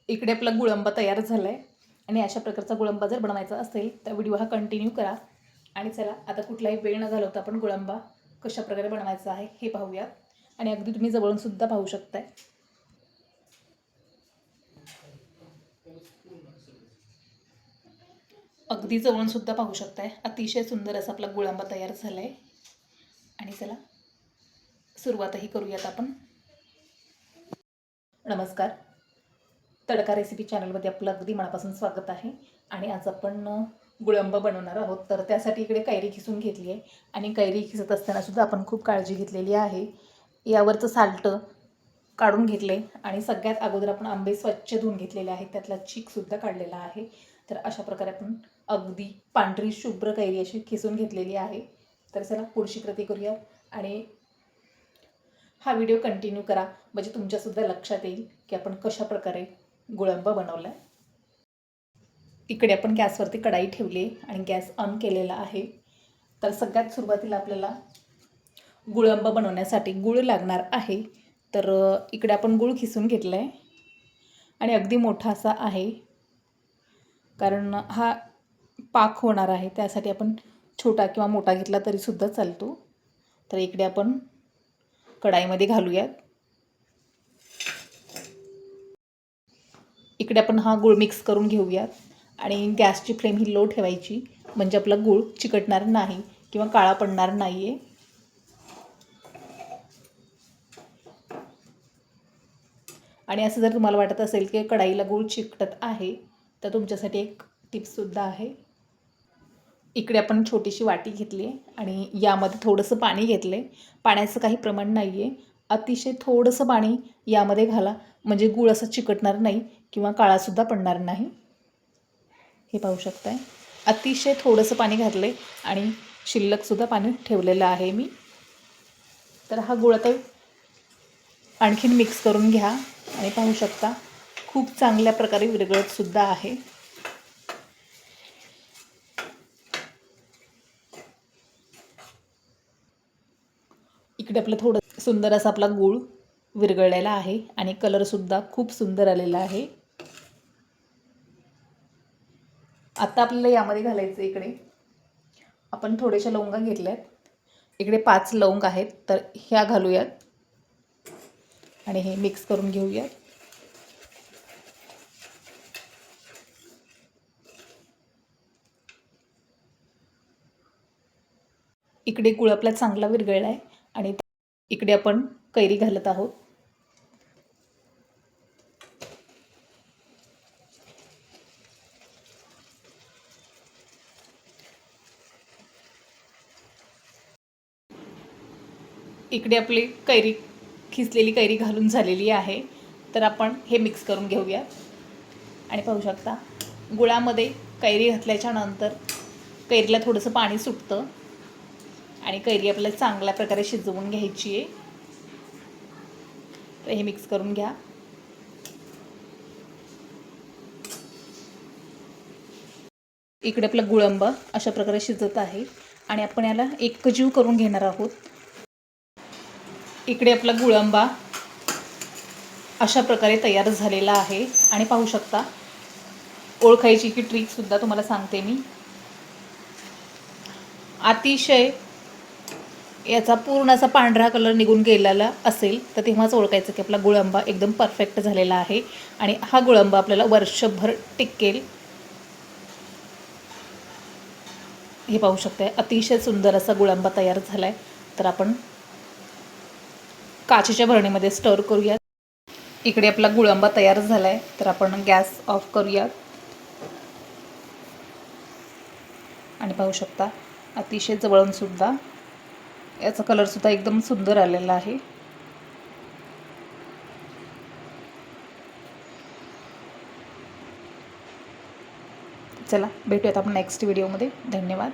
इकडे आपला गुळंबा तयार झाला आहे आणि अशा प्रकारचा गुळंबा जर बनवायचा असेल तर व्हिडिओ हा कंटिन्यू करा. आणि चला आता कुठलाही वेळ न घालवता आपण गुळंबा कशा प्रकारे बनवायचा आहे हे पाहूयात. आणि अगदी तुम्ही जवळूनसुद्धा पाहू शकताय. अगदी जवळूनसुद्धा पाहू शकताय. अतिशय सुंदर असा आपला गुळंबा तयार झाला आहे. आणि चला सुरुवातही करूयात आपण. नमस्कार, तडका रेसिपी चॅनलमध्ये आपलं अगदी मनापासून स्वागत आहे. आणि आज आपण गुळंबा बनवणार आहोत. तर त्यासाठी इकडे कैरी खिसून घेतली आहे. आणि कैरी खिसत असतानासुद्धा आपण खूप काळजी घेतलेली आहे. यावरचं साल्ट काढून घेतले आणि सगळ्यात अगोदर आपण आंबे स्वच्छ धुवून घेतलेले आहेत. त्यातला चीकसुद्धा काढलेला आहे. तर अशा प्रकारे आपण अगदी पांढरी शुभ्र कैरी अशी खिसून घेतलेली आहे. तर चला पुढची कृती करूया. आणि हा व्हिडिओ कंटिन्यू करा म्हणजे तुमच्यासुद्धा लक्षात येईल की आपण कशा प्रकारे गुळंबा बनवला आहे. इकडे आपण गॅसवरती कढाई ठेवली आणि गॅस ऑन केलेला आहे. तर सगळ्यात सुरुवातीला आपल्याला गुळंबा बनवण्यासाठी गूळ लागणार आहे. तर इकडे आपण गूळ खिसून घेतला आहे आणि अगदी मोठा असा आहे, कारण हा पाक होणार आहे. त्यासाठी आपण छोटा किंवा मोठा घेतला तरीसुद्धा चालतो. तर इकडे आपण कढाईमध्ये घालूयात. इकडे आपण हा गूळ मिक्स करून घेऊयात आणि गॅसची फ्लेम ही लो ठेवायची म्हणजे आपला गूळ चिकटणार नाही किंवा काळा पडणार नाही आहे. आणि असं जर तुम्हाला वाटत असेल की कढाईला गूळ चिकटत आहे तर तुमच्यासाठी एक टिप्ससुद्धा आहे. इकडे आपण छोटीशी वाटी घेतली आहे आणि यामध्ये थोडंसं पाणी घेतलं आहे. पाण्याचं काही प्रमाण नाही आहे. अतिशय थोडंसं पाणी यामध्ये घाला म्हणजे गूळ असं चिकटणार नाही किंवा काळासुद्धा पडणार नाही. हे पाहू शकताय. अतिशय थोडंसं पाणी घातलं आहे आणि शिल्लकसुद्धा पाणी ठेवलेलं आहे मी. तर हा गूळ आता आणखीन मिक्स करून घ्या आणि पाहू शकता खूप चांगल्या प्रकारे विरघळतसुद्धा आहे. इकडे आपलं थोडं सुंदर असा आपला गूळ विरघळलेला आहे आणि कलरसुद्धा खूप सुंदर आलेला आहे. आता आपल्याला यामध्ये घालायचं इकडे आपण थोड्याशा लवंगा घेतल्यात. इकडे 5 लवंग आहेत तर ह्या घालूयात आणि हे मिक्स करून घेऊयात. इकडे गूळ आपला चांगला विरघळला आहे आणि इकडे आपण कैरी घालत आहोत. इकडे आपली कैरी खिसलेली कैरी घालून झालेली आहे. तर आपण हे मिक्स करून घेऊया आणि पाहू शकता गुळामध्ये कैरी घातल्याच्या नंतर कैरीला थोडंसं पाणी सुटतं आणि कैरी आपल्याला चांगल्या प्रकारे शिजवून घ्यायची आहे. तर हे मिक्स करून घ्या. इकडे आपला गुळंबा अशा प्रकारे शिजत आहे आणि आपण याला एकजीव करून घेणार आहोत. इकडे आपला गुळंबा अशा प्रकारे तयार झालेला आहे आणि पाहू शकता ओळखायची की ट्रिकसुद्धा तुम्हाला सांगते मी. अतिशय याचा पूर्ण असा पांढरा कलर निघून गेलेला असेल तर तेव्हाच ओळखायचं की आपला गुळंबा एकदम परफेक्ट झालेला आहे आणि हा गुळंबा आपल्याला वर्षभर टिकेल. हे पाहू शकताय अतिशय सुंदर असा गुळंबा तयार झाला आहे. तर आपण काचेच्या भरणीमध्ये स्टर करूयात. इकडे आपला गुळंबा तयार झाला आहे तर आपण गॅस ऑफ करूयात आणि पाहू शकता अतिशय जवळूनसुद्धा याचा कलरसुद्धा एकदम सुंदर आलेला आहे. चला भेटूयात आपण नेक्स्ट व्हिडिओमध्ये. धन्यवाद.